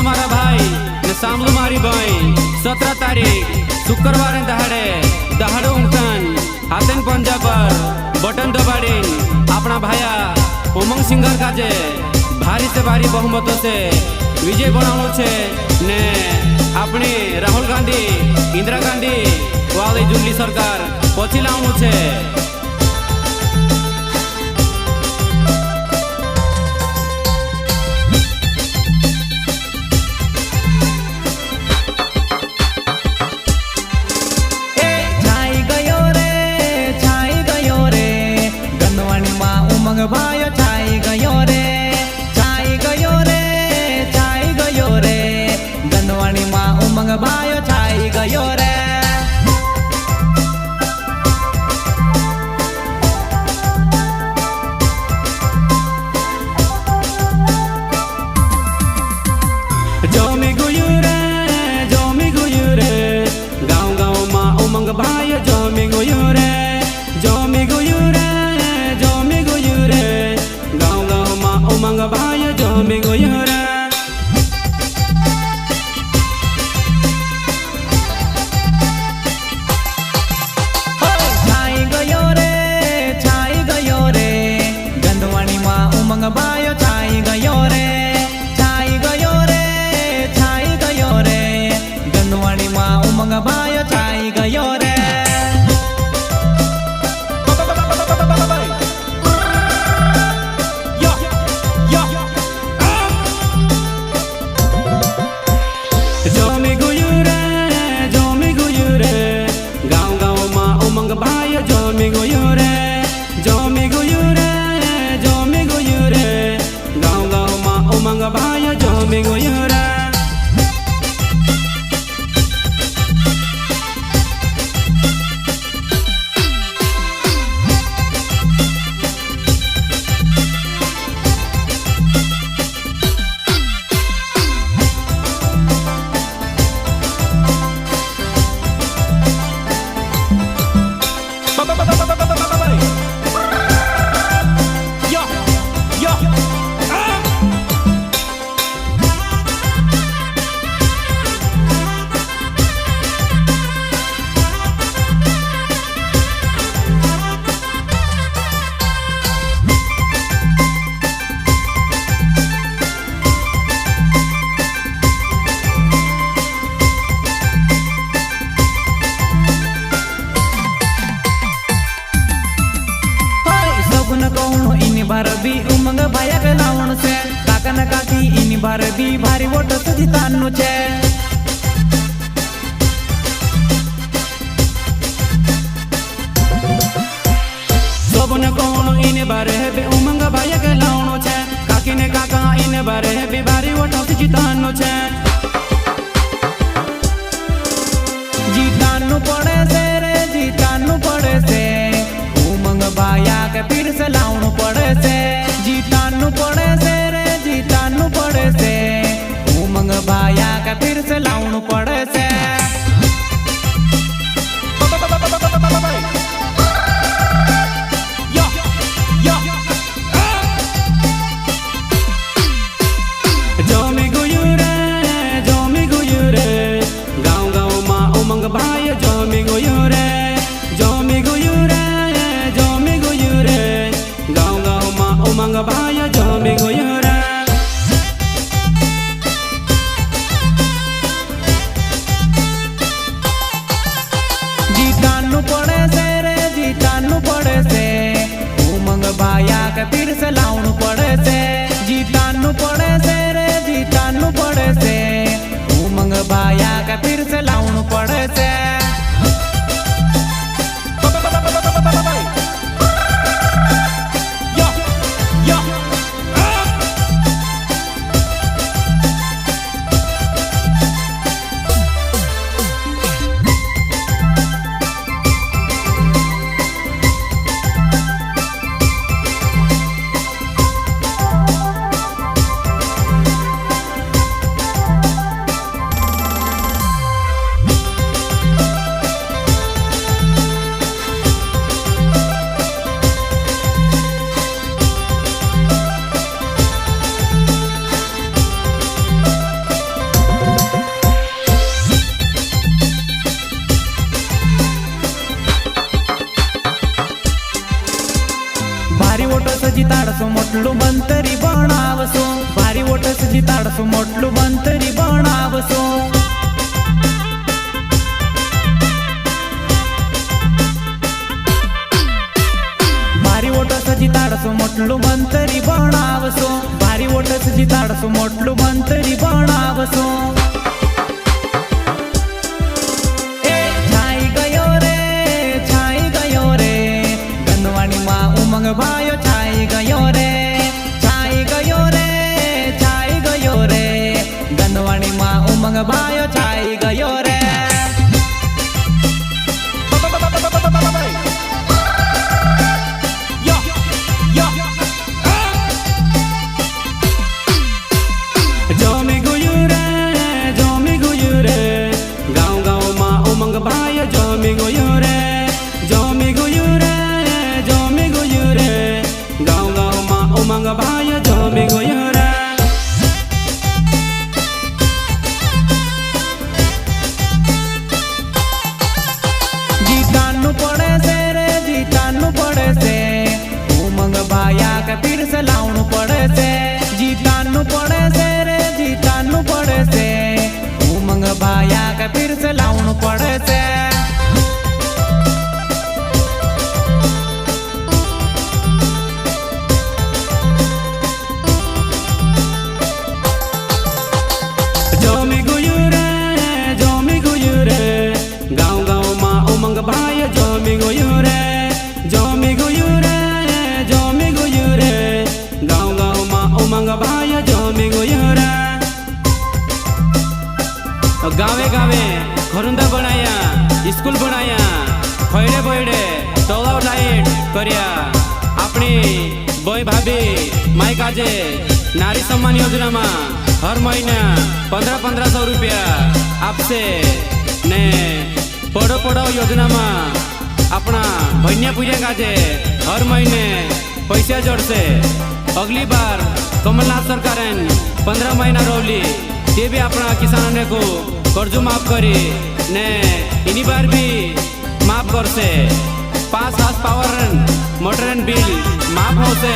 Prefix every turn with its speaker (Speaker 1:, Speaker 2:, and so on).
Speaker 1: सांभळू मारा भाई ने सांभळू मारी बाई 17 तारीख शुक्रवार दहाड़े दहाड़ो उंकन हाथन पंजाबर बटन दबाड़ीन अपना भाया उमंग सिंगर काजे भारी से भारी बहुमतों से विजय बनावो छे ने अपनी राहुल गांधी इंदिरा गांधी वाली जुल्ली सरकार पछी लावनु छे।
Speaker 2: भायो छाई गयो रे गंदवाणी माँ उमंग भायो छाई गयो रे।
Speaker 1: जोमी गुयु रे गाँव गाँव माँ उमंग भायो जोमी गुयु रे गाँव गाँव माँ उमंग भायो जोमी गुयु रे।
Speaker 2: भायो छाई गयो रे गंदवाणी माँ उमंग भायो छाई गयो रे।
Speaker 1: जोमी गुयु रे गाँव गाँव माँ उमंग भायो जोमी गुयु रे गाँव गाँव माँ उमंग भायो जोमी गुयु रे।
Speaker 2: बार भी उमंग भाया के लावण से काका न काकी इन बार भी भारी वोट सुधी तानु छे।
Speaker 1: सबने कोण इन बार भी उमंग भाया के लावण छे काकी ने काका इन बार भी भारी वोट सुधी तानु छे।
Speaker 2: जीतानु पड़े से रे जीतानु पड़े से उमंग भाया के फिर से लावण पड़े से जीतानु पड़े से रे जीतानु पड़े से उमंग भाया के फिर से लावण पड़े से।
Speaker 1: जोमी गुयु रे गाँव गाँव माँ उमंग भायो जोमी गुयु रे गाँव गाँव माँ उमंग भायो जोमी गुयु रे।
Speaker 2: जीतानु पड़े से रे जीतानु पड़े से उमंग भाया के फिर से लावण पड़े से जीतानु पड़े से रे जीतानु पड़े से उमंग भाया के फिर से लावण पड़े से। જીતાડશું મોટલું મંતરી બનાવશું ભારી વોટસ જીતાડશું મોટલું મંતરી બનાવશું ભારી વોટસ જીતાડશું મોટલું મંતરી બનાવશું ભારી વોટસ જીતાડશું મોટલું મંતરી બનાવશું ઉમંગ ભાયો છાઈ ગયો રે છાઈ ગયો રે છાઈ ગયો રે ગંદવાણીમાં ઉમંગ ભાયો છાઈ ગયો રે
Speaker 1: જોમી ગયું રે ગાઉં ગાઉંમાં ઉમંગ ભાયો જોમી ગયું રે જોમી ગયું રે गाँव गाँव माँ उमंग भाई जमी गयो रे
Speaker 2: जीतानु पड़े से रे जीतानु पड़े से उमंग भाया के फिर से लावनु पड़े से जीतानु पड़े से रे जीतानु पड़े से उमंग भाया के फिर से लावनु पड़े से
Speaker 1: जमी गयो रे गाँव गाँव माँ उमंग भाई जमी गयो रे जमी गयो रे गाँव गाँव माँ उमंग भाई जमी गयो रे गावे गावे घरुंदा बनाया स्कूल बनाया खैडे बैडे तलाव लाइट करिया अपनी बई भाभी माई काजे नारी सम्मान योजना में हर महीना 1500 रुपया आपसे ने पढ़ो पढ़ो योजना में अपना भैया पूजा काजे हर महीने पैसा जोड़से अगली बार कमलनाथ सरकार 15 महीना रोली ये भी अपना किसानों को कर्ज माफ करी ने इन्हीं बार भी माफ कर से 5 हाउस पावर मोटर बिल माफ हो से